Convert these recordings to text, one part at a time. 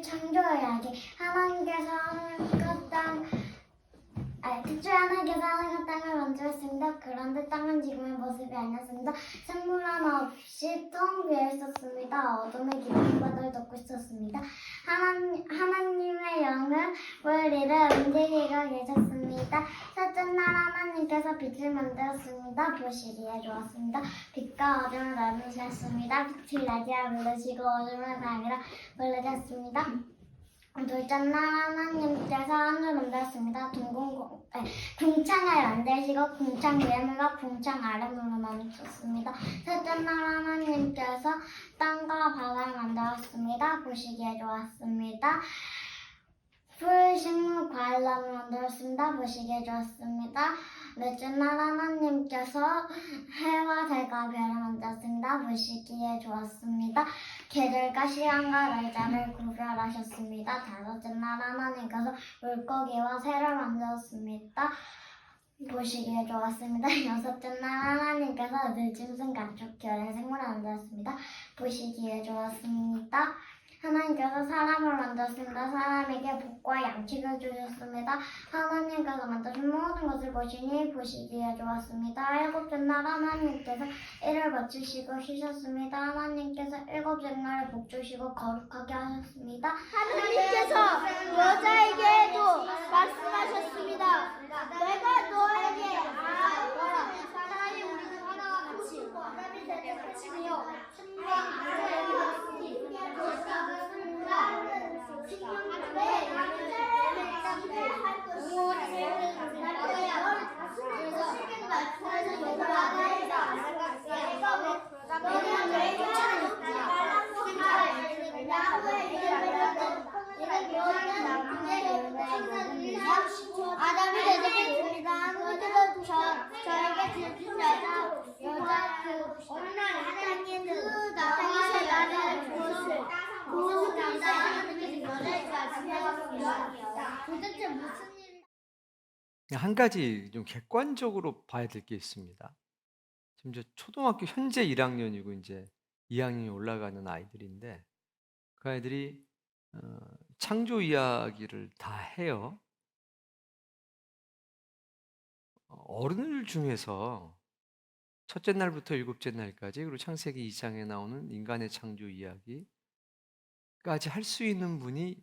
창조 이야기. 하나님께서 하늘과 땅 태초에 하나님께서 하늘과 땅을 만들었습니다. 그런데 땅은 지금의 모습이 아니었습니다. 생물 하나 없이 텅 비어 있었습니다. 어둠의 깊은 바다를 덮고 있었습니다. 하나님의 영은 물 위를 움직이고 계셨습니다. 첫째 날 하나님께서 빛을 만들었습니다. 보시기에 좋았습니다. 빛과 어둠을 나누셨습니다. 빛을 낮이라 부르시고 어둠을 밤이라 부르셨습니다. 둘째 날 하나님께서 하늘을 만들었습니다. 궁창을 만드시고 궁창 위에물과 궁창 아래물로 나누셨습니다. 셋째 날 하나님께서 땅과 바다를 만들었습니다. 보시기에 좋았습니다. 풀, 식물, 과일나무를 만들었습니다. 보시기에 좋았습니다. 넷째 날 하나님께서 해와 달과 별을 만들었습니다. 보시기에 좋았습니다. 계절과 시간과 날짜를 구별하셨습니다. 다섯째 날 하나님께서 물고기와 새를 만들었습니다. 보시기에 좋았습니다. 여섯째 날 하나님께서 들짐승 가축 결의 생물을 만들었습니다. 보시기에 좋았습니다. 하나님께서 사람을 만들었습니다. 사람에게 복과 양식을 주셨습니다. 하나님께서 만드신 모든 것을 보시니 보시기에 좋았습니다. 일곱째 날 하나님께서 이를 마치시고 쉬셨습니다. 하나님께서 일곱째 날에 복 주시고 거룩하게 하셨습니다. 하나님께서 여자에게도 말씀하셨습니다. 내가 너에게 사랑이 우리는 하나가 같이 사람이 되는 가치며 아담이 대답했습니다. 하나님께서 저에게 주신 여자 어느 날 하나님께서 나를 그것을 남자 하나님께서 여자에게 말씀하셨습니다. 도대체 무슨 일? 한 가지 좀 객관적으로 봐야 될 게 있습니다. 지금 이제 초등학교 현재 1학년이고 이제 2학년이 올라가는 아이들인데 그 아이들이 창조 이야기를 다 해요. 어른들 중에서 첫째 날부터 일곱째 날까지 그리고 창세기 2장에 나오는 인간의 창조 이야기까지 할 수 있는 분이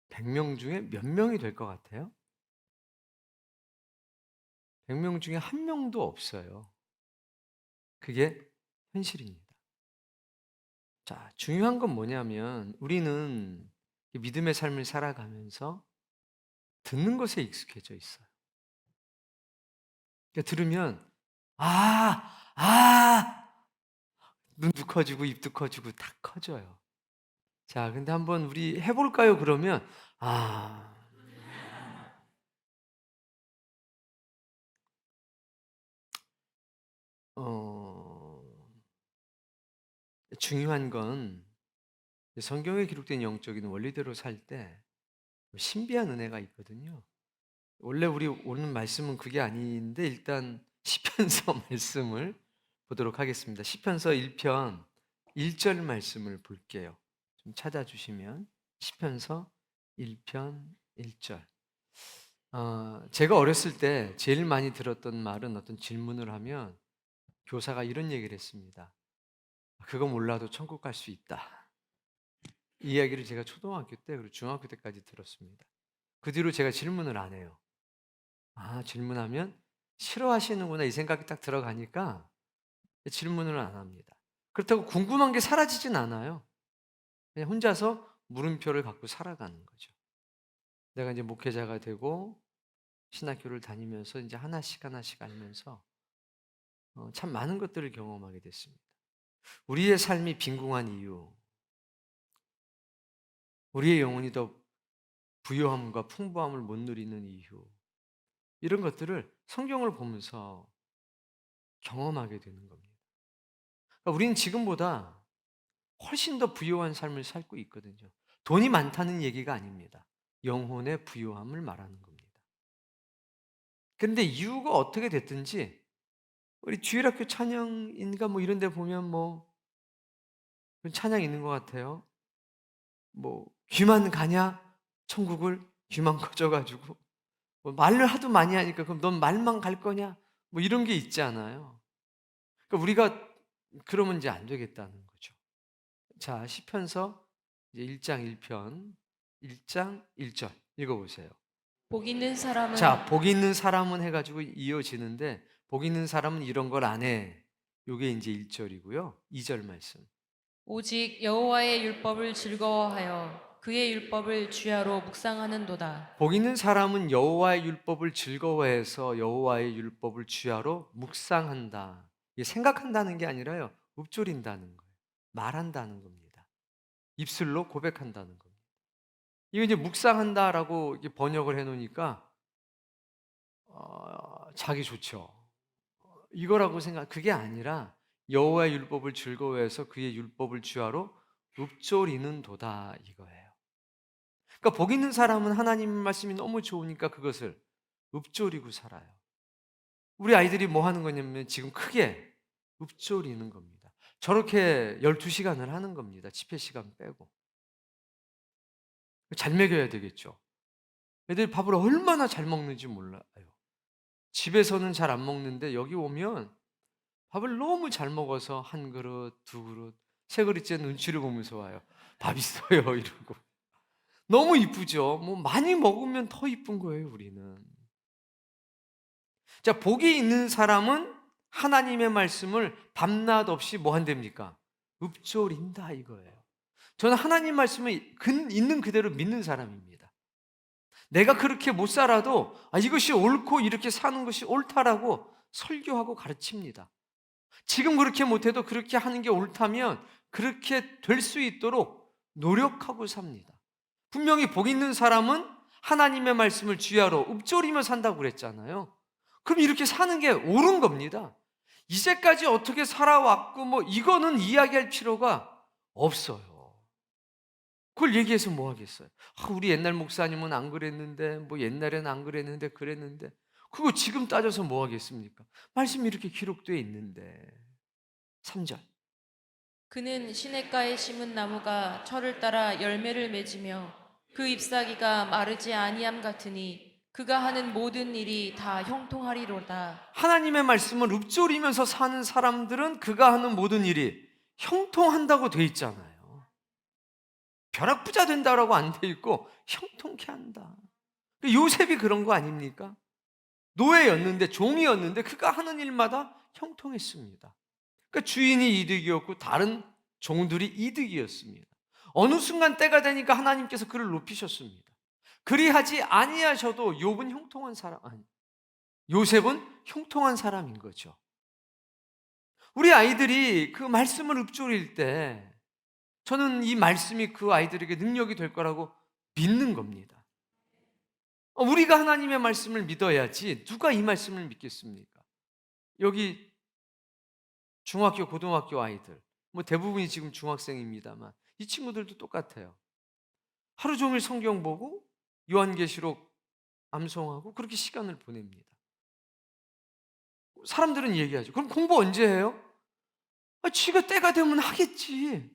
100명 중에 몇 명이 될 것 같아요? 100명 중에 한 명도 없어요. 그게 현실입니다. 자, 중요한 건 뭐냐면 우리는 믿음의 삶을 살아가면서 듣는 것에 익숙해져 있어요. 그러니까 들으면 눈도 커지고 입도 커지고 다 커져요. 자, 근데 한번 우리 해볼까요? 그러면 중요한 건 성경에 기록된 영적인 원리대로 살 때 신비한 은혜가 있거든요. 원래 우리 오늘 말씀은 그게 아닌데 일단 시편서 말씀을 보도록 하겠습니다. 시편서 1편 1절 말씀을 볼게요. 좀 찾아주시면 시편서 1편 1절. 제가 어렸을 때 제일 많이 들었던 말은 어떤 질문을 하면 교사가 이런 얘기를 했습니다. 그거 몰라도 천국 갈 수 있다. 이 이야기를 제가 초등학교 때 그리고 중학교 때까지 들었습니다. 그 뒤로 제가 질문을 안 해요. 질문하면 싫어하시는구나 이 생각이 딱 들어가니까 질문을 안 합니다. 그렇다고 궁금한 게 사라지진 않아요. 그냥 혼자서 물음표를 갖고 살아가는 거죠. 내가 이제 목회자가 되고 신학교를 다니면서 이제 하나씩 알면서 참 많은 것들을 경험하게 됐습니다. 우리의 삶이 빈궁한 이유, 우리의 영혼이 더 부요함과 풍부함을 못 누리는 이유, 이런 것들을 성경을 보면서 경험하게 되는 겁니다. 그러니까 우리는 지금보다 훨씬 더 부요한 삶을 살고 있거든요. 돈이 많다는 얘기가 아닙니다. 영혼의 부요함을 말하는 겁니다. 그런데 이유가 어떻게 됐든지 우리 주일학교 찬양인가 뭐 이런 데 보면 뭐 찬양 있는 것 같아요. 뭐 귀만 가냐? 천국을 귀만 커져가지고 뭐 말을 하도 많이 하니까 그럼 넌 말만 갈 거냐? 뭐 이런 게 있잖아요. 그러니까 우리가 그러면 이제 안 되겠다는 거죠. 자, 시편서 이제 1장 1편 1장 1절 읽어보세요. 복 있는 사람은 자, 복 있는 사람은 해가지고 이어지는데 복 있는 사람은 이런 걸 안 해. 요게 이제 1절이고요. 2절 말씀. 오직 여호와의 율법을 즐거워하여 그의 율법을 주야로 묵상하는도다. 복 있는 사람은 여호와의 율법을 즐거워해서 여호와의 율법을 주야로 묵상한다. 이게 생각한다는 게 아니라요. 읊조린다는 거예요. 말한다는 겁니다. 입술로 고백한다는 겁니다. 이거 이제 묵상한다라고 이렇게 번역을 해놓으니까 자기 좋죠. 이거라고 생각. 그게 아니라 여호와의 율법을 즐거워해서 그의 율법을 주야로 읊조리는도다 이거예요. 그러니까 복 있는 사람은 하나님 말씀이 너무 좋으니까 그것을 읊조리고 살아요. 우리 아이들이 뭐 하는 거냐면 지금 크게 읊조리는 겁니다. 저렇게 12시간을 하는 겁니다. 집회 시간 빼고. 잘 먹여야 되겠죠. 애들이 밥을 얼마나 잘 먹는지 몰라요. 집에서는 잘 안 먹는데 여기 오면 밥을 너무 잘 먹어서 한 그릇, 두 그릇, 세 그릇째 눈치를 보면서 와요. 밥 있어요 이러고. 너무 이쁘죠. 뭐 많이 먹으면 더 이쁜 거예요 우리는. 자, 복이 있는 사람은 하나님의 말씀을 밤낮 없이 뭐 한답니까? 읊조린다 이거예요. 저는 하나님 말씀을 있는 그대로 믿는 사람입니다. 내가 그렇게 못 살아도 이것이 옳고 이렇게 사는 것이 옳다라고 설교하고 가르칩니다. 지금 그렇게 못해도 그렇게 하는 게 옳다면 그렇게 될 수 있도록 노력하고 삽니다. 분명히 복 있는 사람은 하나님의 말씀을 주야로 읊조리며 산다고 그랬잖아요. 그럼 이렇게 사는 게 옳은 겁니다. 이제까지 어떻게 살아왔고 뭐 이거는 이야기할 필요가 없어요. 그걸 얘기해서 뭐 하겠어요? 우리 옛날 목사님은 안 그랬는데 뭐 옛날에는 안 그랬는데 그랬는데 그거 지금 따져서 뭐 하겠습니까? 말씀이 이렇게 기록되어 있는데. 3절. 그는 시냇가에 심은 나무가 철을 따라 열매를 맺으며 그 잎사귀가 마르지 아니함 같으니 그가 하는 모든 일이 다 형통하리로다. 하나님의 말씀을 읊조리면서 사는 사람들은 그가 하는 모든 일이 형통한다고 돼 있잖아요. 벼락부자 된다라고 안 돼 있고 형통케 한다. 요셉이 그런 거 아닙니까? 노예였는데 종이었는데 그가 하는 일마다 형통했습니다. 그러니까 주인이 이득이었고 다른 종들이 이득이었습니다. 어느 순간 때가 되니까 하나님께서 그를 높이셨습니다. 그리하지 아니하셔도 욥은 형통한 사람 아니 요셉은 형통한 사람인 거죠. 우리 아이들이 그 말씀을 읊조릴 때 저는 이 말씀이 그 아이들에게 능력이 될 거라고 믿는 겁니다. 우리가 하나님의 말씀을 믿어야지 누가 이 말씀을 믿겠습니까? 여기 중학교, 고등학교 아이들 뭐 대부분이 지금 중학생입니다만 이 친구들도 똑같아요. 하루 종일 성경 보고 요한계시록 암송하고 그렇게 시간을 보냅니다. 사람들은 얘기하죠. 그럼 공부 언제 해요? 지가 때가 되면 하겠지.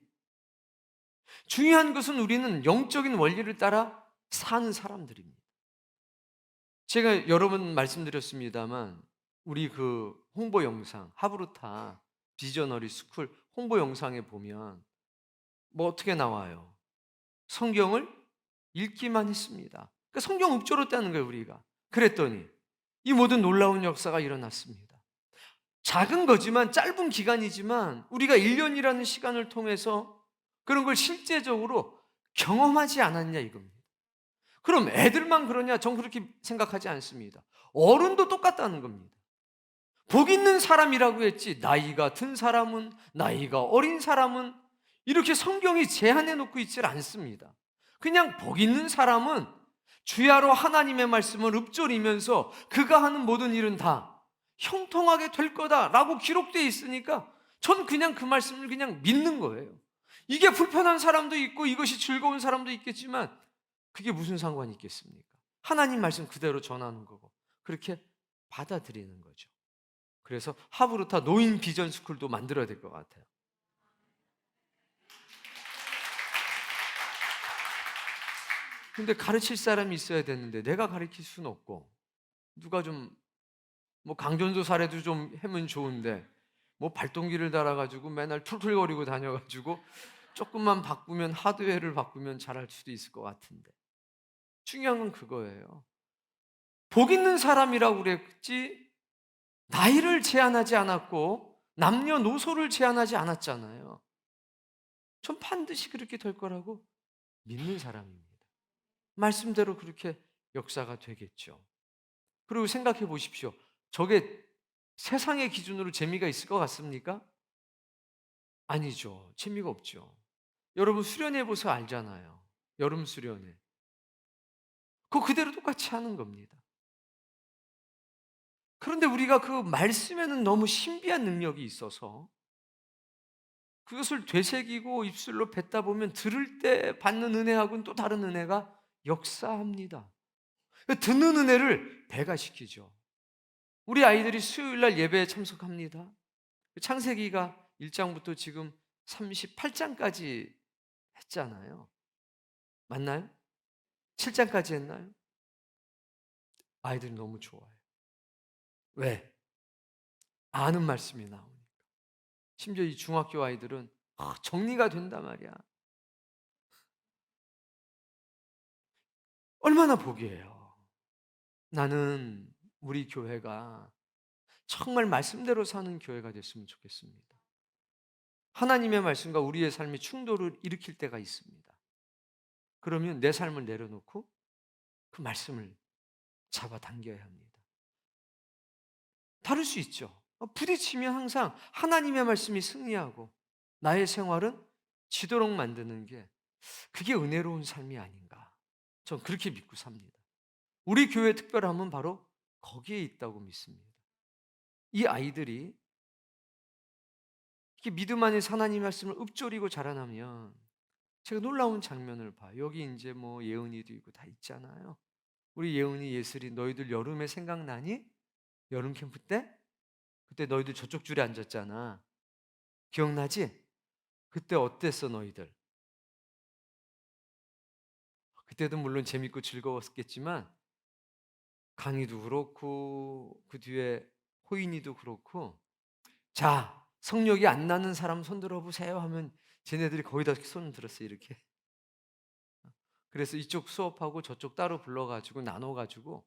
중요한 것은 우리는 영적인 원리를 따라 사는 사람들입니다. 제가 여러 번 말씀드렸습니다만 우리 그 홍보 영상 하브루타 비저너리 스쿨 홍보 영상에 보면 뭐 어떻게 나와요? 성경을 읽기만 했습니다. 그러니까 성경 읊조렸다는 거예요 우리가. 그랬더니 이 모든 놀라운 역사가 일어났습니다. 작은 거지만 짧은 기간이지만 우리가 1년이라는 시간을 통해서 그런 걸 실제적으로 경험하지 않았냐 이겁니다. 그럼 애들만 그러냐? 전 그렇게 생각하지 않습니다. 어른도 똑같다는 겁니다. 복 있는 사람이라고 했지 나이가 든 사람은 나이가 어린 사람은 이렇게 성경이 제한해 놓고 있질 않습니다. 그냥 복 있는 사람은 주야로 하나님의 말씀을 읊조리면서 그가 하는 모든 일은 다 형통하게 될 거다라고 기록되어 있으니까 전 그냥 그 말씀을 그냥 믿는 거예요. 이게 불편한 사람도 있고 이것이 즐거운 사람도 있겠지만 그게 무슨 상관이 있겠습니까? 하나님 말씀 그대로 전하는 거고 그렇게 받아들이는 거죠. 그래서 하브루타 노인 비전 스쿨도 만들어야 될 것 같아요. 근데 가르칠 사람이 있어야 되는데 내가 가르칠 수는 없고, 누가 좀 뭐 강전도 사례도 좀 하면 좋은데 뭐 발동기를 달아가지고 맨날 툴툴거리고 다녀가지고 조금만 바꾸면, 하드웨어를 바꾸면 잘할 수도 있을 것 같은데, 중요한 건 그거예요. 복 있는 사람이라고 그랬지 나이를 제한하지 않았고 남녀노소를 제한하지 않았잖아요. 전 반드시 그렇게 될 거라고 믿는 사람입니다. 말씀대로 그렇게 역사가 되겠죠. 그리고 생각해 보십시오. 저게 세상의 기준으로 재미가 있을 것 같습니까? 아니죠. 재미가 없죠. 여러분 수련회 보서 알잖아요. 여름 수련회. 그거 그대로 똑같이 하는 겁니다. 그런데 우리가 그 말씀에는 너무 신비한 능력이 있어서 그것을 되새기고 입술로 뱉다 보면 들을 때 받는 은혜하고는 또 다른 은혜가 역사합니다. 듣는 은혜를 배가시키죠. 우리 아이들이 수요일 날 예배에 참석합니다. 창세기가 1장부터 지금 38장까지 했잖아요. 맞나요? 7장까지 했나요? 아이들이 너무 좋아요. 왜? 아는 말씀이 나오니까. 심지어 이 중학교 아이들은 정리가 된단 말이야. 얼마나 복이에요. 나는 우리 교회가 정말 말씀대로 사는 교회가 됐으면 좋겠습니다. 하나님의 말씀과 우리의 삶이 충돌을 일으킬 때가 있습니다. 그러면 내 삶을 내려놓고 그 말씀을 잡아당겨야 합니다. 다를 수 있죠. 부딪히면 항상 하나님의 말씀이 승리하고 나의 생활은 지도록 만드는 게, 그게 은혜로운 삶이 아닌가, 전 그렇게 믿고 삽니다. 우리 교회의 특별함은 바로 거기에 있다고 믿습니다. 이 아이들이 이렇게 믿음 안에서 하나님의 말씀을 읊조리고 자라나면 제가 놀라운 장면을 봐요. 여기 이제 뭐 예은이도 있고 다 있잖아요. 우리 예은이, 예슬이, 너희들 여름에 생각나니? 여름 캠프 때? 그때 너희들 저쪽 줄에 앉았잖아. 기억나지? 그때 어땠어 너희들? 그때도 물론 재밌고 즐거웠겠지만 강희도 그렇고 그 뒤에 호인이도 그렇고, 자, 성력이 안 나는 사람 손 들어보세요 하면 쟤네들이 거의 다 손 들었어요, 이렇게. 그래서 이쪽 수업하고 저쪽 따로 불러가지고 나눠가지고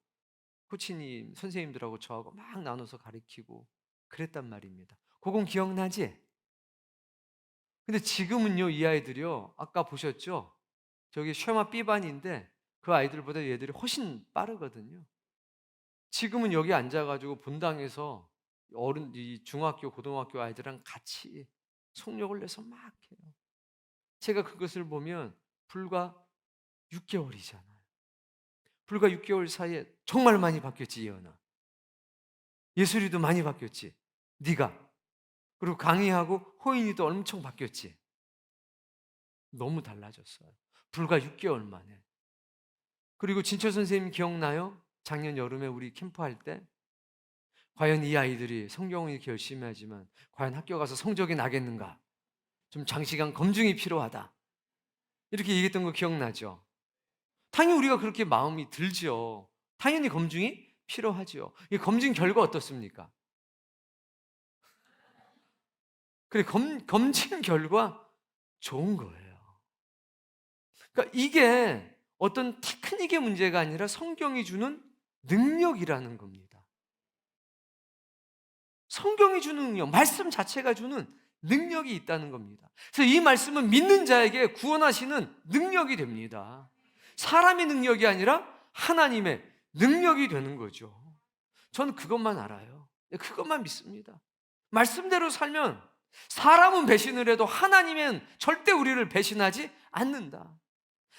코치님, 선생님들하고 저하고 막 나눠서 가르치고 그랬단 말입니다. 그건 기억나지? 근데 지금은요, 이 아이들이요, 아까 보셨죠? 저기 쉐마 B반인데 그 아이들보다 얘들이 훨씬 빠르거든요. 지금은 여기 앉아가지고 본당에서 이 중학교, 고등학교 아이들이랑 같이 속력을 내서 막 해요. 제가 그것을 보면 불과 6개월이잖아요. 불과 6개월 사이에 정말 많이 바뀌었지, 예언아. 예술이도 많이 바뀌었지, 네가. 그리고 강희하고 호인이도 엄청 바뀌었지. 너무 달라졌어요. 불과 6개월 만에. 그리고 진철 선생님 기억나요? 작년 여름에 우리 캠프할 때 과연 이 아이들이 성경을 이렇게 열심히 하지만 과연 학교 가서 성적이 나겠는가? 좀 장시간 검증이 필요하다, 이렇게 얘기했던 거 기억나죠? 당연히 우리가 그렇게 마음이 들죠. 당연히 검증이 필요하죠. 이 검증 결과 어떻습니까? 그래, 검증 결과 좋은 거예요. 그러니까 이게 어떤 테크닉의 문제가 아니라 성경이 주는 능력이라는 겁니다. 성경이 주는 능력, 말씀 자체가 주는 능력이 있다는 겁니다. 그래서 이 말씀은 믿는 자에게 구원하시는 능력이 됩니다. 사람의 능력이 아니라 하나님의 능력이 되는 거죠. 저는 그것만 알아요. 그것만 믿습니다. 말씀대로 살면 사람은 배신을 해도 하나님은 절대 우리를 배신하지 않는다.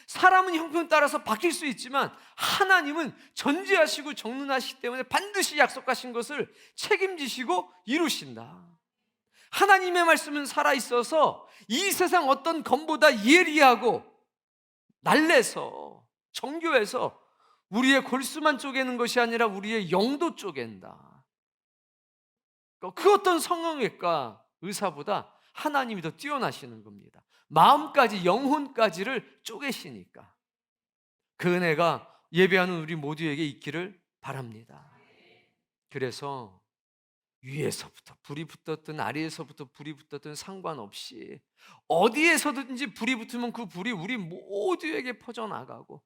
사람은 형편 따라서 바뀔 수 있지만 하나님은 전지하시고 정론하시기 때문에 반드시 약속하신 것을 책임지시고 이루신다. 하나님의 말씀은 살아있어서 이 세상 어떤 검보다 예리하고 날래서 정교해서 우리의 골수만 쪼개는 것이 아니라 우리의 영도 쪼갠다. 그 어떤 성형외과 의사보다 하나님이 더 뛰어나시는 겁니다. 마음까지, 영혼까지를 쪼개시니까. 그 은혜가 예배하는 우리 모두에게 있기를 바랍니다. 그래서 위에서부터 불이 붙었든 아래에서부터 불이 붙었든 상관없이 어디에서든지 불이 붙으면 그 불이 우리 모두에게 퍼져나가고,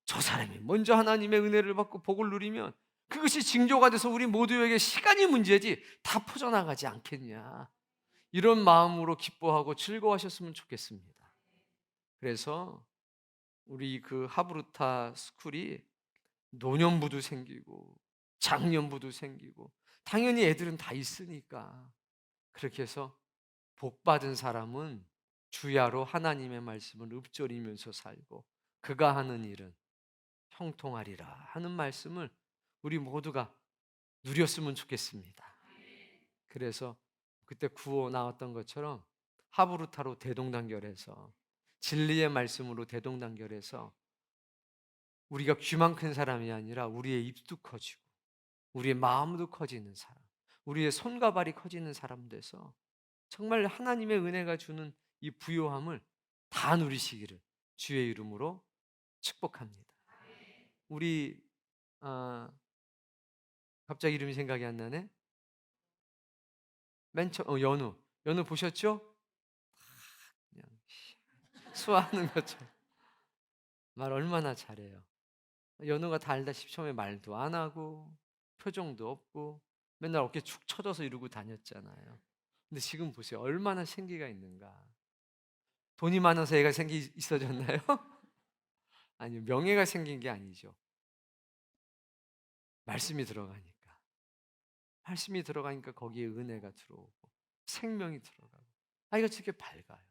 저 사람이 먼저 하나님의 은혜를 받고 복을 누리면 그것이 징조가 돼서 우리 모두에게 시간이 문제지 다 퍼져나가지 않겠냐, 이런 마음으로 기뻐하고 즐거워하셨으면 좋겠습니다. 그래서 우리 그 하브루타 스쿨이 노년부도 생기고 장년부도 생기고, 당연히 애들은 다 있으니까, 그렇게 해서 복받은 사람은 주야로 하나님의 말씀을 읊조리면서 살고 그가 하는 일은 형통하리라 하는 말씀을 우리 모두가 누렸으면 좋겠습니다. 그래서 그때 구호 나왔던 것처럼 하브루타로 대동단결해서, 진리의 말씀으로 대동단결해서 우리가 귀만 큰 사람이 아니라 우리의 입도 커지고 우리의 마음도 커지는 사람, 우리의 손과 발이 커지는 사람 돼서 정말 하나님의 은혜가 주는 이 부요함을 다 누리시기를 주의 이름으로 축복합니다. 우리 갑자기 이름이 생각이 안 나네. 연우 보셨죠? 그냥 수화하는 것처럼 말 얼마나 잘해요. 연우가 다 알다시피 처음에 말도 안 하고 표정도 없고 맨날 어깨 축 처져서 이러고 다녔잖아요. 근데 지금 보세요. 얼마나 생기가 있는가. 돈이 많아서 애가 있어졌나요? 아니요, 명예가 생긴 게 아니죠. 말씀이 들어가니까 거기에 은혜가 들어오고 생명이 들어가고 아이가 되게 밝아요.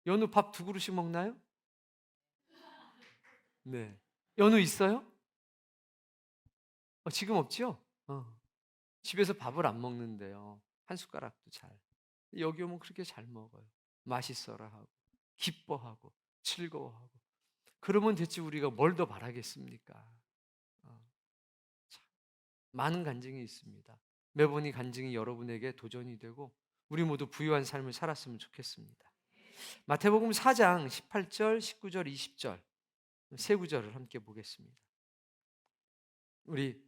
연우 밥 2그릇씩 먹나요? 네. 연우 있어요? 지금 없죠? 집에서 밥을 안 먹는데요. 한 숟가락도 잘. 여기 오면 그렇게 잘 먹어요. 맛있어라 하고 기뻐하고 즐거워하고. 그러면 대체 우리가 뭘 더 바라겠습니까? 참, 많은 간증이 있습니다. 매번 이 간증이 여러분에게 도전이 되고 우리 모두 부유한 삶을 살았으면 좋겠습니다. 마태복음 4장 18절, 19절, 20절 세 구절을 함께 보겠습니다. 우리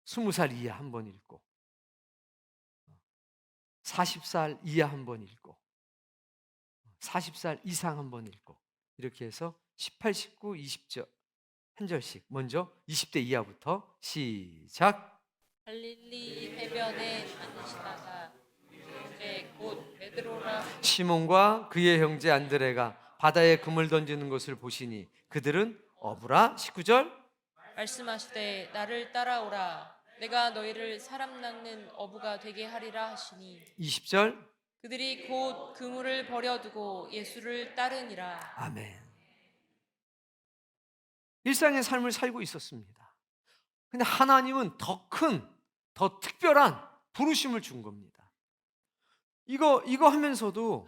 20살 이하 한 번 읽고 40살 이하 한 번 읽고 40살 이상 한 번 읽고, 이렇게 해서 18, 19, 20절 한 절씩. 먼저 20대 이하부터 시작. 갈릴리 해변에 다니시다가 형제 곧 베드로라 시몬과 그의 형제 안드레가 바다에 금을 던지는 것을 보시니 그들은 어부라. 19절. 말씀하시되 나를 따라오라. 내가 너희를 사람 낚는 어부가 되게 하리라 하시니 20절. 그들이 곧 그물을 버려두고 예수를 따르니라. 아멘. 일상의 삶을 살고 있었습니다. 근데 하나님은 더 큰, 더 특별한 부르심을 준 겁니다. 이거 하면서도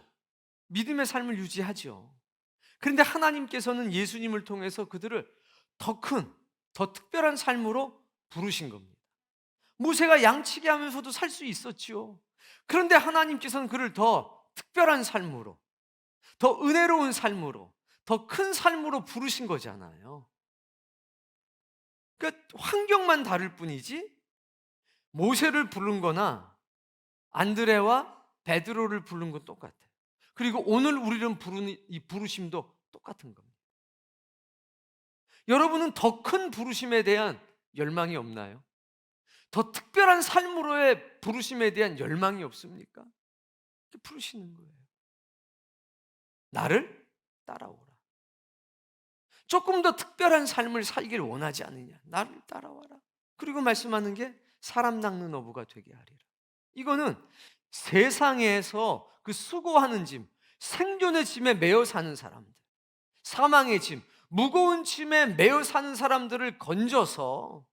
믿음의 삶을 유지하죠. 그런데 하나님께서는 예수님을 통해서 그들을 더 큰, 더 특별한 삶으로 부르신 겁니다. 모세가 양치기 하면서도 살 수 있었지요. 그런데 하나님께서는 그를 더 특별한 삶으로, 더 은혜로운 삶으로, 더 큰 삶으로 부르신 거잖아요. 그러니까 환경만 다를 뿐이지 모세를 부른 거나 안드레와 베드로를 부른 건 똑같아요. 그리고 오늘 우리를 부르는 이 부르심도 똑같은 겁니다. 여러분은 더 큰 부르심에 대한 열망이 없나요? 더 특별한 삶으로의 부르심에 대한 열망이 없습니까? 부르시는 거예요. 나를 따라오라. 조금 더 특별한 삶을 살기를 원하지 않느냐? 나를 따라와라. 그리고 말씀하는 게 사람 낚는 어부가 되게 하리라. 이거는 세상에서 그 수고하는 짐, 생존의 짐에 매여 사는 사람들, 사망의 짐, 무거운 짐에 매여 사는 사람들을 건져서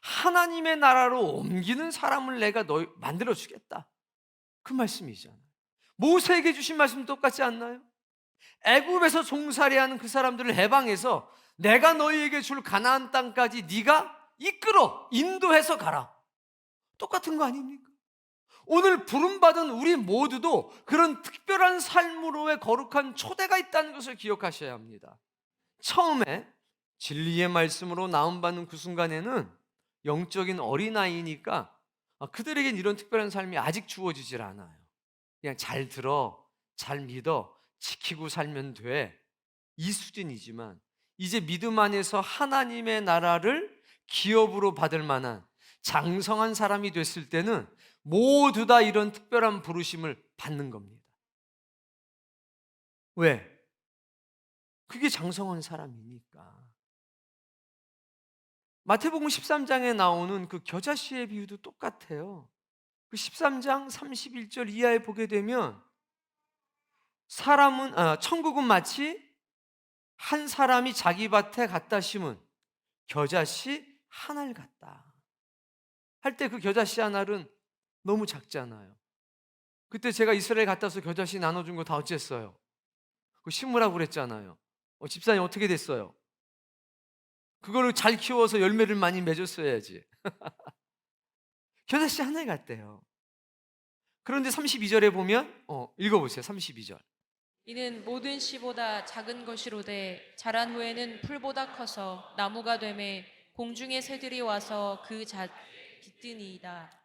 하나님의 나라로 옮기는 사람을 내가 만들어 주겠다. 그 말씀이잖아요. 모세에게 주신 말씀 똑같지 않나요? 애굽에서 종살이하는 그 사람들을 해방해서 내가 너희에게 줄 가나안 땅까지 네가 이끌어 인도해서 가라. 똑같은 거 아닙니까? 오늘 부름받은 우리 모두도 그런 특별한 삶으로의 거룩한 초대가 있다는 것을 기억하셔야 합니다. 처음에 진리의 말씀으로 나음받는 그 순간에는 영적인 어린아이니까 그들에겐 이런 특별한 삶이 아직 주어지질 않아요. 그냥 잘 들어, 잘 믿어, 지키고 살면 돼, 이 수준이지만 이제 믿음 안에서 하나님의 나라를 기업으로 받을 만한 장성한 사람이 됐을 때는 모두 다 이런 특별한 부르심을 받는 겁니다. 왜? 그게 장성한 사람이니까. 마태복음 13장에 나오는 그 겨자씨의 비유도 똑같아요. 그 13장 31절 이하에 보게 되면 천국은 마치 한 사람이 자기 밭에 갖다 심은 겨자씨 한 알 같다 할 때, 그 겨자씨 한 알은 너무 작잖아요. 그때 제가 이스라엘 갔다 와서 겨자씨 나눠준 거 다 어쨌어요? 그거 심으라고 그랬잖아요. 집사님 어떻게 됐어요? 그거를 잘 키워서 열매를 많이 맺었어야지. 겨자씨 한 알 같대요. 그런데 32절에 보면 읽어보세요. 32절. 이는 모든 씨보다 작은 것이로되 자란 후에는 풀보다 커서 나무가 되매 공중의 새들이 와서 그 깃드니이다.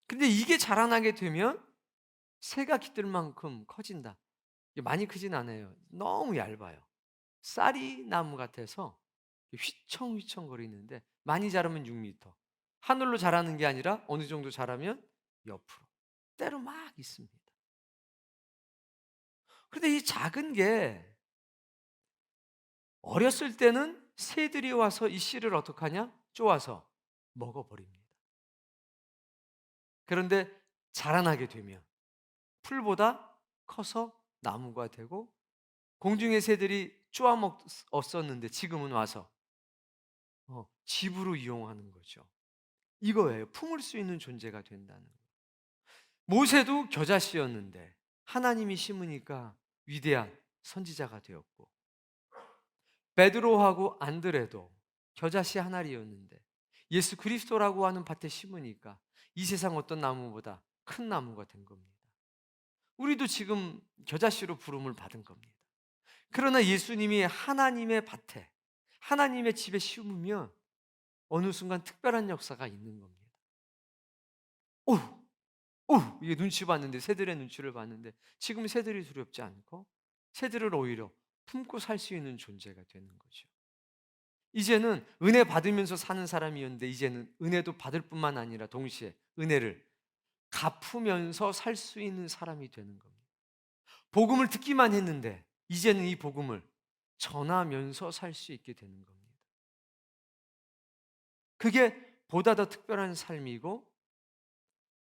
근데 이게 자라나게 되면 새가 깃들 만큼 커진다. 이게 많이 크진 않아요. 너무 얇아요. 쌀이 나무 같아서 휘청휘청 거리는데 많이 자라면 6m. 하늘로 자라는 게 아니라 어느 정도 자라면 옆으로, 때로 막 있습니다. 그런데 이 작은 게 어렸을 때는 새들이 와서 이 씨를 어떻게 하냐? 쪼아서 먹어버립니다. 그런데 자라나게 되면 풀보다 커서 나무가 되고 공중의 새들이 쪼아 먹었었는데 지금은 와서 집으로 이용하는 거죠. 이거예요. 품을 수 있는 존재가 된다는 거예요. 모세도 겨자씨였는데 하나님이 심으니까 위대한 선지자가 되었고, 베드로하고 안드레도 겨자씨 한 알이었는데 예수 그리스도라고 하는 밭에 심으니까 이 세상 어떤 나무보다 큰 나무가 된 겁니다. 우리도 지금 겨자씨로 부름을 받은 겁니다. 그러나 예수님이 하나님의 밭에, 하나님의 집에 심으면 어느 순간 특별한 역사가 있는 겁니다. 이게 눈치 봤는데, 새들의 눈치를 봤는데 지금 새들이 두렵지 않고 새들을 오히려 품고 살 수 있는 존재가 되는 거죠. 이제는 은혜 받으면서 사는 사람이었는데 이제는 은혜도 받을 뿐만 아니라 동시에 은혜를 갚으면서 살 수 있는 사람이 되는 겁니다. 복음을 듣기만 했는데 이제는 이 복음을 전하면서 살 수 있게 되는 겁니다. 그게 보다 더 특별한 삶이고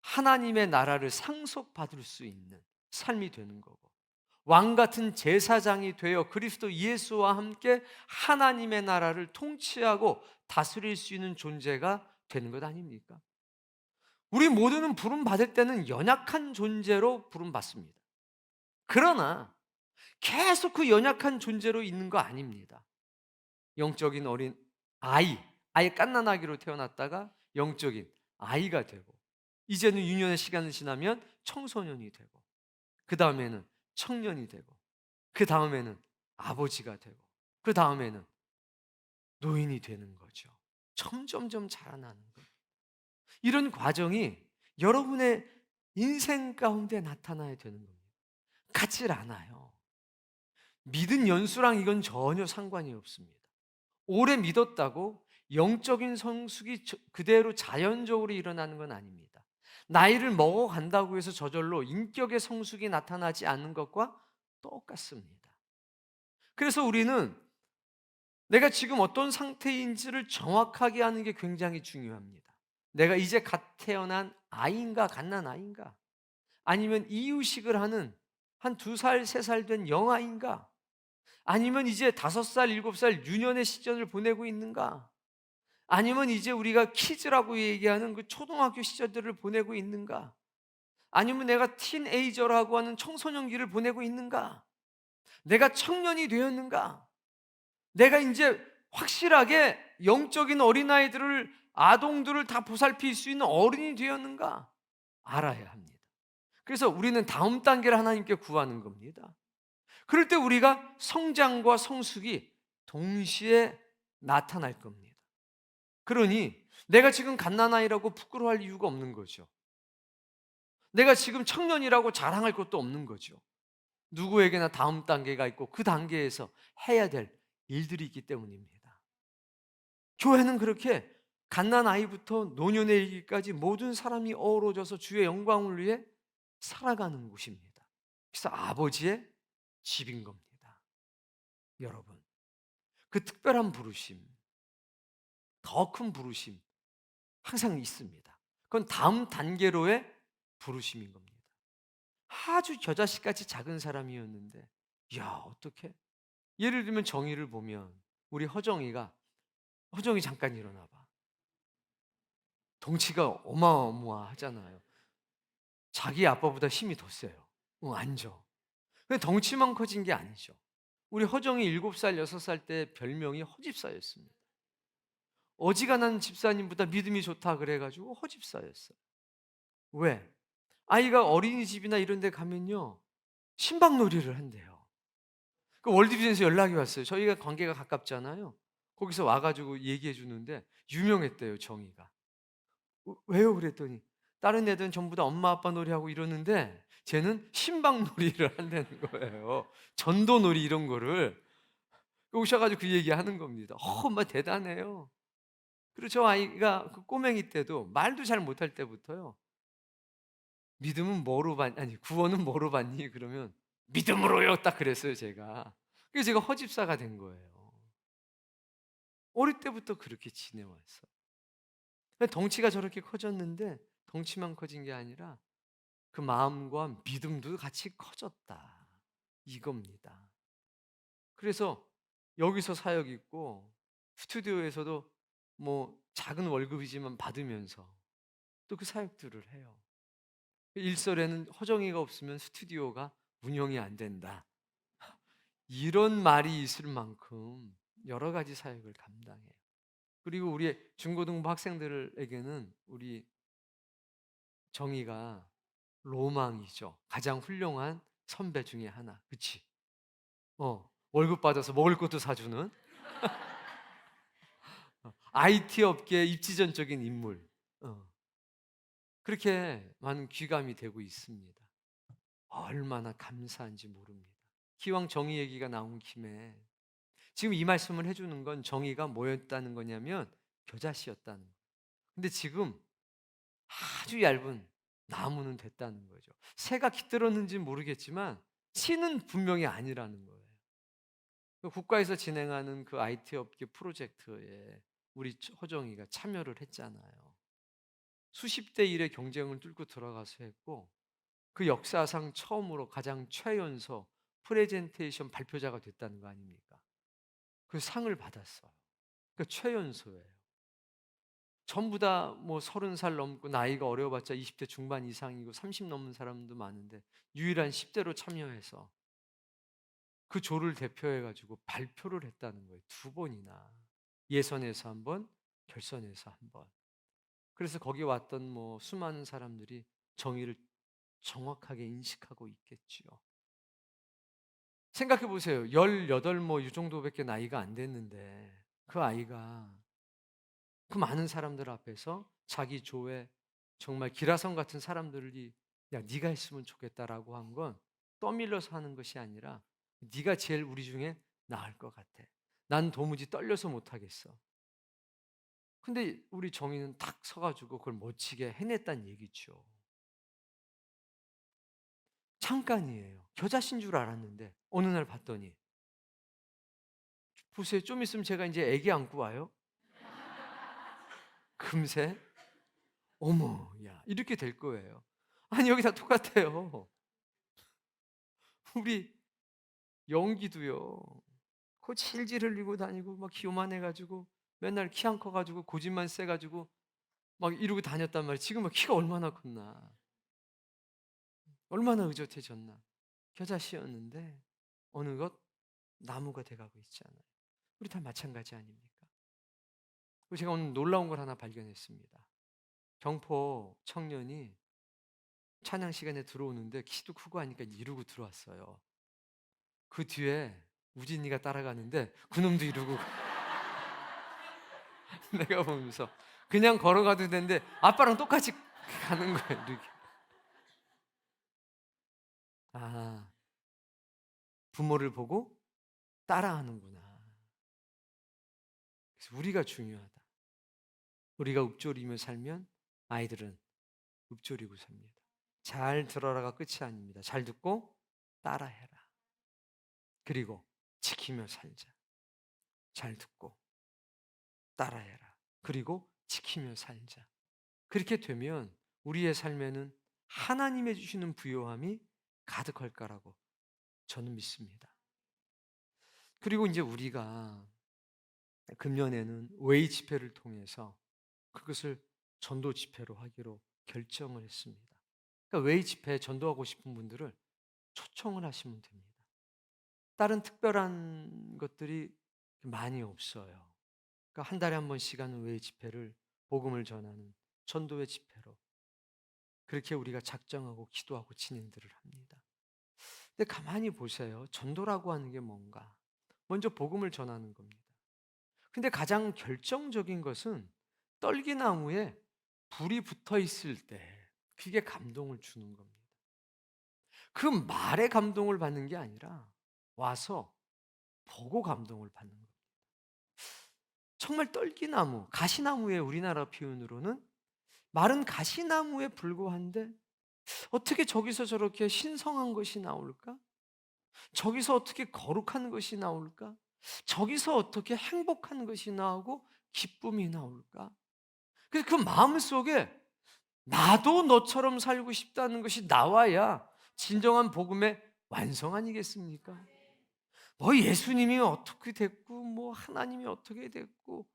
하나님의 나라를 상속받을 수 있는 삶이 되는 거고, 왕 같은 제사장이 되어 그리스도 예수와 함께 하나님의 나라를 통치하고 다스릴 수 있는 존재가 되는 것 아닙니까? 우리 모두는 부름 받을 때는 연약한 존재로 부름 받습니다. 그러나 계속 그 연약한 존재로 있는 거 아닙니다. 영적인 어린 아이, 아예 갓난아기로 태어났다가 영적인 아이가 되고, 이제는 유년의 시간이 지나면 청소년이 되고, 그 다음에는 청년이 되고, 그 다음에는 아버지가 되고, 그 다음에는 노인이 되는 거죠. 점점점 자라나는 거예요. 이런 과정이 여러분의 인생 가운데 나타나야 되는 겁니다. 같질 않아요. 믿은 연수랑 이건 전혀 상관이 없습니다. 오래 믿었다고 영적인 성숙이 그대로 자연적으로 일어나는 건 아닙니다. 나이를 먹어간다고 해서 저절로 인격의 성숙이 나타나지 않는 것과 똑같습니다. 그래서 우리는 내가 지금 어떤 상태인지를 정확하게 하는 게 굉장히 중요합니다. 내가 이제 갓 태어난 아이인가, 갓난아이인가, 아니면 이유식을 하는 한 2살, 3살 된 영아인가, 아니면 이제 5살, 7살 유년의 시절을 보내고 있는가, 아니면 이제 우리가 키즈라고 얘기하는 그 초등학교 시절들을 보내고 있는가, 아니면 내가 티네이저라고 하는 청소년기를 보내고 있는가, 내가 청년이 되었는가, 내가 이제 확실하게 영적인 어린아이들을, 아동들을 다 보살필 수 있는 어른이 되었는가, 알아야 합니다. 그래서 우리는 다음 단계를 하나님께 구하는 겁니다. 그럴 때 우리가 성장과 성숙이 동시에 나타날 겁니다. 그러니 내가 지금 갓난아이라고 부끄러워할 이유가 없는 거죠. 내가 지금 청년이라고 자랑할 것도 없는 거죠. 누구에게나 다음 단계가 있고 그 단계에서 해야 될 일들이 있기 때문입니다. 교회는 그렇게 갓난아이부터 노년에 이르기까지 모든 사람이 어우러져서 주의 영광을 위해 살아가는 곳입니다. 그래서 아버지의 집인 겁니다. 여러분, 그 특별한 부르심, 더 큰 부르심 항상 있습니다. 그건 다음 단계로의 부르심인 겁니다. 아주 겨자씨같이 작은 사람이었는데, 야, 어떻게? 예를 들면 정의를 보면 우리 허정이 잠깐 일어나 봐. 덩치가 어마어마하잖아요. 자기 아빠보다 힘이 더 세요. 앉아. 근데 덩치만 커진 게 아니죠. 우리 허정이 7살, 6살 때 별명이 허집사였습니다. 어지간한 집사님보다 믿음이 좋다 그래가지고 허집사였어요. 왜? 아이가 어린이집이나 이런 데 가면요, 신방놀이를 한대요. 그 월드비전에서 연락이 왔어요. 저희가 관계가 가깝잖아요. 거기서 와가지고 얘기해 주는데 유명했대요, 정의가. 왜요? 그랬더니 다른 애들은 전부 다 엄마 아빠 놀이하고 이러는데 쟤는 신방놀이를 한다는 거예요. 전도놀이 이런 거를. 오셔가지고 그 얘기하는 겁니다. 엄마 대단해요. 그리고 저 아이가 그 꼬맹이 때도 말도 잘 못할 때부터요, 믿음은 뭐로 받니? 아니, 구원은 뭐로 받니? 그러면 믿음으로요. 딱 그랬어요, 제가. 그래서 제가 허집사가 된 거예요. 어릴 때부터 그렇게 지내왔어. 덩치가 저렇게 커졌는데 덩치만 커진 게 아니라 그 마음과 믿음도 같이 커졌다. 이겁니다. 그래서 여기서 사역 있고 스튜디오에서도 뭐 작은 월급이지만 받으면서 또 그 사역들을 해요. 일설에는 허정이가 없으면 스튜디오가 운영이 안 된다. 이런 말이 있을 만큼 여러 가지 사역을 감당해요. 그리고 우리 중고등부 학생들에게는 우리 정의가 로망이죠. 가장 훌륭한 선배 중에 하나. 그치? 월급 받아서 먹을 것도 사주는 IT 업계의 입지전적인 인물. 그렇게 많은 귀감이 되고 있습니다. 얼마나 감사한지 모릅니다. 기왕 정의 얘기가 나온 김에 지금 이 말씀을 해주는 건 정의가 뭐였다는 거냐면 겨자씨였다는 거예요. 근데 지금 아주 얇은 나무는 됐다는 거죠. 새가 깃들었는지 모르겠지만 씨는 분명히 아니라는 거예요. 국가에서 진행하는 그 IT 업계 프로젝트에 우리 허정이가 참여를 했잖아요. 수십 대 1의 경쟁을 뚫고 들어가서 했고 그 역사상 처음으로 가장 최연소 프레젠테이션 발표자가 됐다는 거 아닙니까? 그 상을 받았어요. 그 최연소예요. 전부 다 뭐 30살 넘고 나이가 어려봤자 20대 중반 이상이고 30 넘는 사람도 많은데 유일한 10대로 참여해서 그 조를 대표해가지고 발표를 했다는 거예요. 2번이나. 예선에서 1번, 결선에서 1번. 그래서 거기 왔던 뭐 수많은 사람들이 정의를 정확하게 인식하고 있겠지요. 생각해 보세요. 18 뭐 이 정도밖에 나이가 안 됐는데 그 아이가 그 많은 사람들 앞에서 자기 조에 정말 기라성 같은 사람들이 야 네가 했으면 좋겠다라고 한 건 떠밀려서 하는 것이 아니라 네가 제일 우리 중에 나을 것 같아. 난 도무지 떨려서 못하겠어. 근데 우리 정의는 탁 서가지고 그걸 멋지게 해냈다는 얘기죠. 잠깐이에요. 겨자씨인 줄 알았는데 어느 날 봤더니 보세요. 좀 있으면 제가 이제 아기 안고 와요. 금세 어머 야 이렇게 될 거예요. 아니 여기 다 똑같아요. 우리 연기도요. 그 질질 흘리고 다니고 막 기요만해가지고 맨날 키 안 커가지고 고집만 세가지고 막 이러고 다녔단 말이에요. 지금은 키가 얼마나 컸나. 얼마나 의젓해졌나. 겨자씨였는데 어느덧 나무가 돼가고 있잖아요. 우리 다 마찬가지 아닙니까? 그리고 제가 오늘 놀라운 걸 하나 발견했습니다. 경포 청년이 찬양 시간에 들어오는데 키도 크고 하니까 이러고 들어왔어요. 그 뒤에 우진이가 따라가는데 그놈도 이러고 내가 보면서 그냥 걸어가도 되는데 아빠랑 똑같이 가는 거예요. 이렇게. 아, 부모를 보고 따라하는구나. 그래서 우리가 중요하다. 우리가 읊조리며 살면 아이들은 읊조리고 삽니다. 잘 들어라가 끝이 아닙니다. 잘 듣고 따라해라. 그리고 지키며 살자. 잘 듣고 따라해라. 그리고 지키며 살자. 그렇게 되면 우리의 삶에는 하나님의 주시는 부요함이 가득할 거라고 저는 믿습니다. 그리고 이제 우리가 금년에는 웨이 집회를 통해서 그것을 전도 집회로 하기로 결정을 했습니다. 그러니까 웨이 집회에 전도하고 싶은 분들을 초청을 하시면 됩니다. 다른 특별한 것들이 많이 없어요. 그러니까 한 달에 한 번씩 하는 웨이 집회를 복음을 전하는 전도의 집회로 그렇게 우리가 작정하고 기도하고 진행들을 합니다. 근데 가만히 보세요. 전도라고 하는 게 뭔가? 먼저 복음을 전하는 겁니다. 근데 가장 결정적인 것은 떨기나무에 불이 붙어 있을 때 그게 감동을 주는 겁니다. 그 말에 감동을 받는 게 아니라 와서 보고 감동을 받는 겁니다. 정말 떨기나무, 가시나무의 우리나라 표현으로는 마른 가시나무에 불과한데 어떻게 저기서 저렇게 신성한 것이 나올까? 저기서 어떻게 거룩한 것이 나올까? 저기서 어떻게 행복한 것이 나오고 기쁨이 나올까? 그래서 그 마음 속에 나도 너처럼 살고 싶다는 것이 나와야 진정한 복음의 완성 아니겠습니까? 뭐 예수님이 어떻게 됐고 뭐 하나님이 어떻게 됐고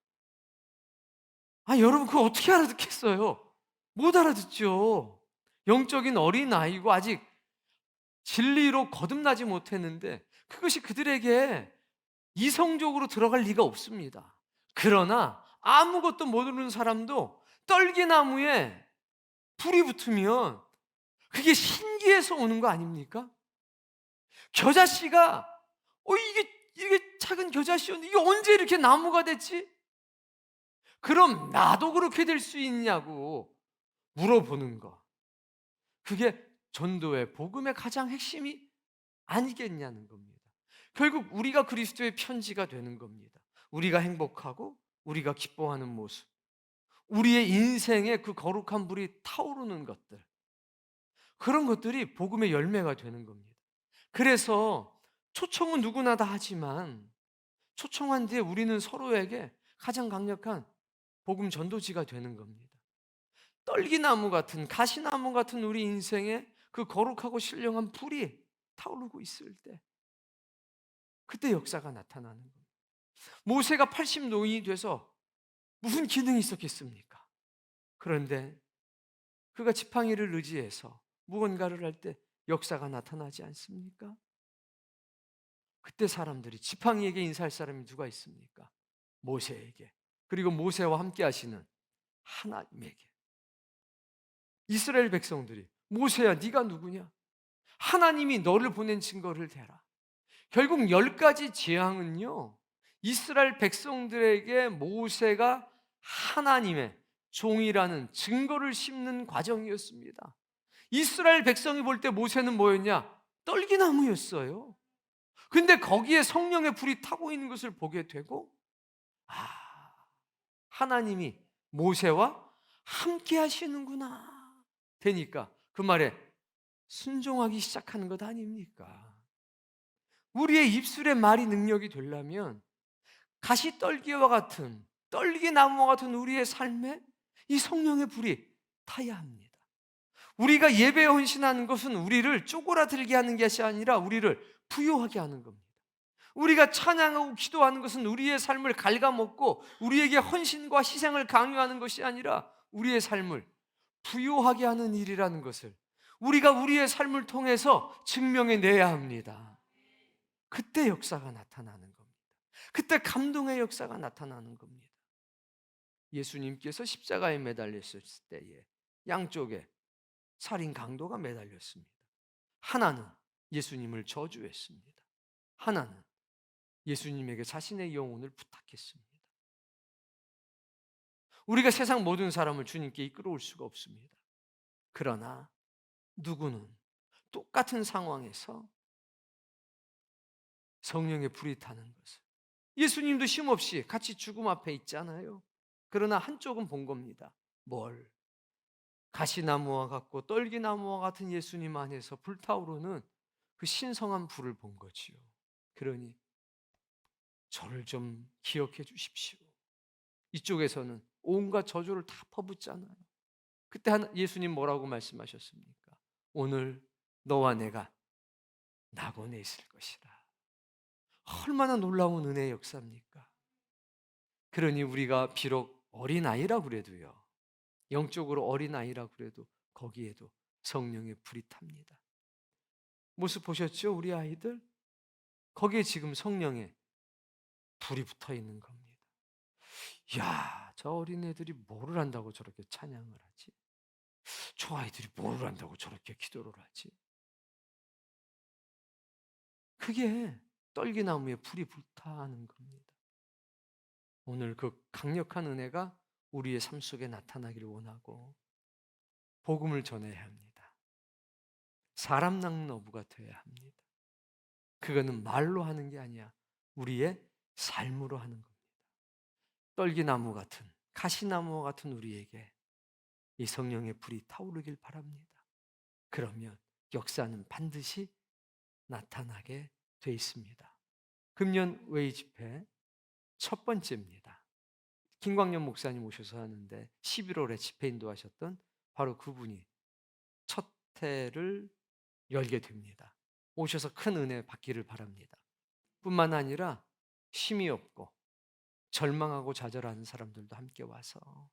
여러분 그거 어떻게 알아듣겠어요? 못 알아듣죠. 영적인 어린아이고 아직 진리로 거듭나지 못했는데 그것이 그들에게 이성적으로 들어갈 리가 없습니다. 그러나 아무것도 모르는 사람도 떨기나무에 불이 붙으면 그게 신기해서 오는 거 아닙니까? 겨자씨가 이게 작은 겨자씨였는데 이게 언제 이렇게 나무가 됐지? 그럼 나도 그렇게 될 수 있냐고 물어보는 거. 그게 전도의 복음의 가장 핵심이 아니겠냐는 겁니다. 결국 우리가 그리스도의 편지가 되는 겁니다. 우리가 행복하고 우리가 기뻐하는 모습, 우리의 인생에 그 거룩한 불이 타오르는 것들, 그런 것들이 복음의 열매가 되는 겁니다. 그래서 초청은 누구나 다 하지만 초청한 뒤에 우리는 서로에게 가장 강력한 복음 전도지가 되는 겁니다. 떨기나무 같은 가시나무 같은 우리 인생에 그 거룩하고 신령한 불이 타오르고 있을 때 그때 역사가 나타나는 겁니다. 모세가 80노인이 돼서 무슨 기능이 있었겠습니까? 그런데 그가 지팡이를 의지해서 무언가를 할 때 역사가 나타나지 않습니까? 그때 사람들이 지팡이에게 인사할 사람이 누가 있습니까? 모세에게, 그리고 모세와 함께 하시는 하나님에게. 이스라엘 백성들이 모세야 네가 누구냐? 하나님이 너를 보낸 증거를 대라. 결국 10가지 재앙은요, 이스라엘 백성들에게 모세가 하나님의 종이라는 증거를 심는 과정이었습니다. 이스라엘 백성이 볼 때 모세는 뭐였냐? 떨기나무였어요. 근데 거기에 성령의 불이 타고 있는 것을 보게 되고, 하나님이 모세와 함께 하시는구나 되니까 그 말에 순종하기 시작하는 것 아닙니까? 우리의 입술의 말이 능력이 되려면 가시떨기와 같은, 떨기나무와 같은 우리의 삶에 이 성령의 불이 타야 합니다. 우리가 예배에 헌신하는 것은 우리를 쪼그라들게 하는 것이 아니라 우리를 부요하게 하는 겁니다. 우리가 찬양하고 기도하는 것은 우리의 삶을 갉아먹고 우리에게 헌신과 희생을 강요하는 것이 아니라 우리의 삶을 부요하게 하는 일이라는 것을 우리가 우리의 삶을 통해서 증명해내야 합니다. 그때 역사가 나타나는 겁니다. 그때 감동의 역사가 나타나는 겁니다. 예수님께서 십자가에 매달렸을 때에 양쪽에 살인 강도가 매달렸습니다. 하나는 예수님을 저주했습니다. 하나는 예수님에게 자신의 영혼을 부탁했습니다. 우리가 세상 모든 사람을 주님께 이끌어올 수가 없습니다. 그러나 누구는 똑같은 상황에서 성령의 불이 타는 것을, 예수님도 쉼없이 같이 죽음 앞에 있잖아요. 그러나 한쪽은 본 겁니다. 뭘? 가시나무와 같고 떨기나무와 같은 예수님 안에서 불타오르는 그 신성한 불을 본 거지요. 그러니 저를 좀 기억해 주십시오. 이쪽에서는 온갖 저주를 다 퍼붓잖아요. 그때 예수님 뭐라고 말씀하셨습니까? 오늘 너와 내가 낙원에 있을 것이라. 얼마나 놀라운 은혜의 역사입니까? 그러니 우리가 비록 어린아이라 그래도요, 영적으로 어린아이라 그래도 거기에도 성령의 불이 탑니다. 모습 보셨죠? 우리 아이들? 거기에 지금 성령의 불이 붙어 있는 겁니다. 이야, 저 어린애들이 뭐를 한다고 저렇게 찬양을 하지? 저 아이들이 뭐를 한다고 저렇게 기도를 하지? 그게 떨기나무에 불이 불타는 겁니다. 오늘 그 강력한 은혜가 우리의 삶 속에 나타나기를 원하고 복음을 전해야 합니다. 사람 낚는 어부가 되어야 합니다. 그거는 말로 하는 게 아니야. 우리의 삶으로 하는 겁니다. 떨기나무 같은, 가시나무와 같은 우리에게 이 성령의 불이 타오르길 바랍니다. 그러면 역사는 반드시 나타나게 돼 있습니다. 금년 웨이 집회 첫 번째입니다. 김광년 목사님 오셔서 하는데 11월에 집회 인도하셨던 바로 그분이 첫 해를 열게 됩니다. 오셔서 큰 은혜 받기를 바랍니다. 뿐만 아니라 쉼이 없고 절망하고 좌절하는 사람들도 함께 와서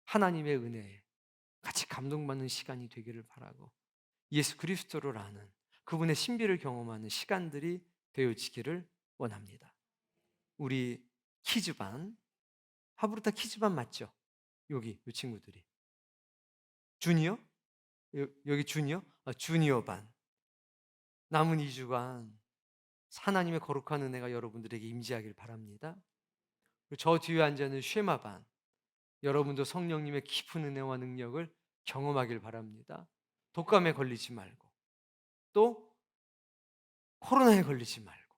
하나님의 은혜에 같이 감동받는 시간이 되기를 바라고 예수 그리스도를 아는 그분의 신비를 경험하는 시간들이 되어지기를 원합니다. 우리 키즈반, 하브르타 키즈반 맞죠? 여기 이 친구들이 주니어? 여기 주니어? 주니어 반. 남은 2주간 하나님의 거룩한 은혜가 여러분들에게 임재하길 바랍니다. 저 뒤에 앉아있는 쉐마 반, 여러분도 성령님의 깊은 은혜와 능력을 경험하길 바랍니다. 독감에 걸리지 말고 또 코로나에 걸리지 말고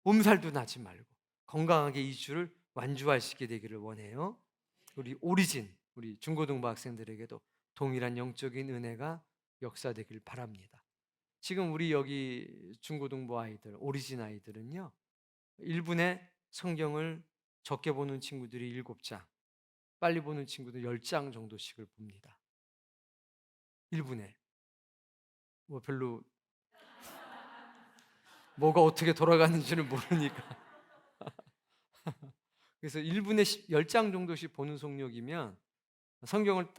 몸살도 나지 말고 건강하게 2주를 완주하시게 되기를 원해요. 우리 오리진, 우리 중고등부 학생들에게도 동일한 영적인 은혜가 역사되길 바랍니다. 지금 우리 여기 중고등부 아이들, 오리진 아이들은요, 1분에 성경을 적게 보는 친구들이 7장, 빨리 보는 친구들 10장 정도씩을 봅니다. 1분에. 뭐 별로 뭐가 어떻게 돌아가는지는 모르니까. 그래서 1분에 10장 정도씩 보는 속력이면 성경을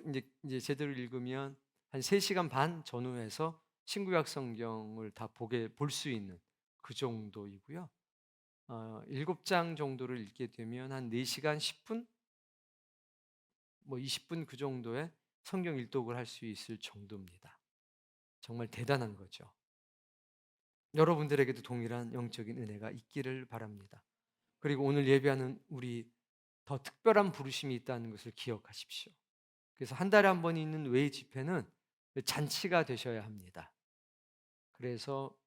이제 제대로 읽으면 한 3시간 반 전후해서 신구약 성경을 다 볼 수 있는 그 정도이고요. 7장 정도를 읽게 되면 한 4시간 10분? 뭐 20분 그 정도의 성경 일독을 할 수 있을 정도입니다. 정말 대단한 거죠. 여러분들에게도 동일한 영적인 은혜가 있기를 바랍니다. 그리고 오늘 예배하는 우리 더 특별한 부르심이 있다는 것을 기억하십시오. 그래서 한 달에 한 번 있는 웨이 집회는 잔치가 되셔야 합니다. 그래서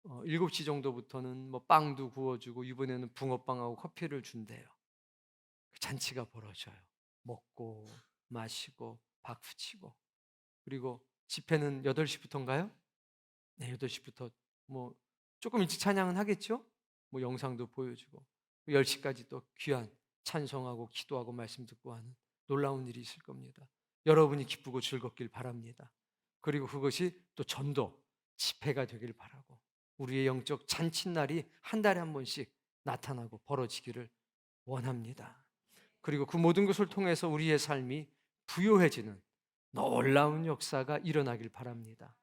7시 정도부터는 뭐 빵도 구워주고 이번에는 붕어빵하고 커피를 준대요. 잔치가 벌어져요. 먹고 마시고 박수치고. 그리고 집회는 8시부터인가요? 네, 8시부터 뭐 조금 일찍 찬양은 하겠죠? 뭐 영상도 보여주고 10시까지 또 귀한 찬송하고 기도하고 말씀 듣고 하는 놀라운 일이 있을 겁니다. 여러분이 기쁘고 즐겁길 바랍니다. 그리고 그것이 또 전도 집회가 되길 바라고 우리의 영적 잔칫날이 한 달에 한 번씩 나타나고 벌어지기를 원합니다. 그리고 그 모든 것을 통해서 우리의 삶이 부요해지는 놀라운 역사가 일어나길 바랍니다.